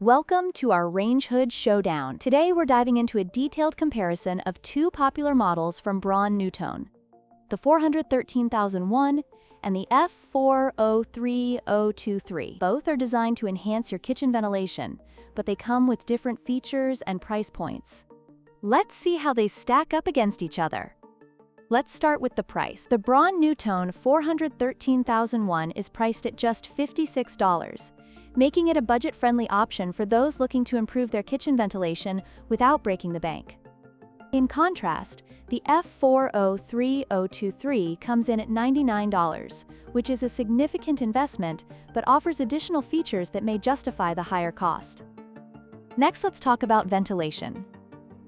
Welcome to our range hood showdown. Today we're diving into a detailed comparison of two popular models from Broan-NuTone, the 413001 and the F403023. Both are designed to enhance your kitchen ventilation, but they come with different features and price points. Let's see how they stack up against each other. Let's start with the price. The Broan-NuTone 413001 is priced at just $56. Making it a budget-friendly option for those looking to improve their kitchen ventilation without breaking the bank. In contrast, the F403023 comes in at $99, which is a significant investment but offers additional features that may justify the higher cost. Next, let's talk about ventilation.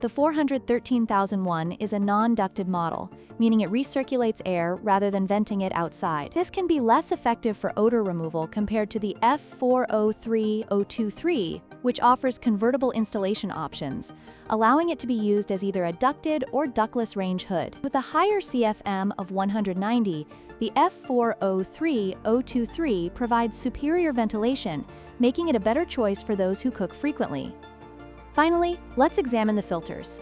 The 413001 is a non-ducted model, meaning it recirculates air rather than venting it outside. This can be less effective for odor removal compared to the F403023, which offers convertible installation options, allowing it to be used as either a ducted or ductless range hood. With a higher CFM of 190, the F403023 provides superior ventilation, making it a better choice for those who cook frequently. Finally, let's examine the filters.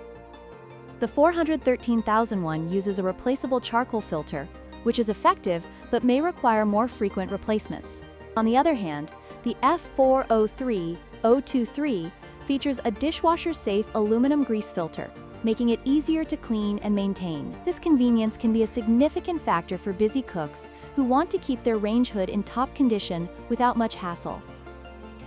The 413001 uses a replaceable charcoal filter, which is effective but may require more frequent replacements. On the other hand, the F403023 features a dishwasher-safe aluminum grease filter, making it easier to clean and maintain. This convenience can be a significant factor for busy cooks who want to keep their range hood in top condition without much hassle.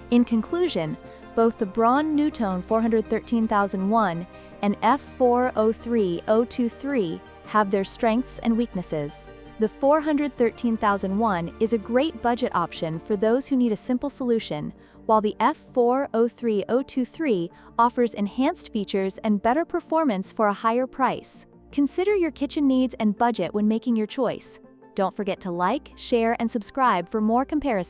In conclusion, both the Broan-NuTone 413001 and F403023 have their strengths and weaknesses. The 413001 is a great budget option for those who need a simple solution, while the F403023 offers enhanced features and better performance for a higher price. Consider your kitchen needs and budget when making your choice. Don't forget to like, share, and subscribe for more comparisons.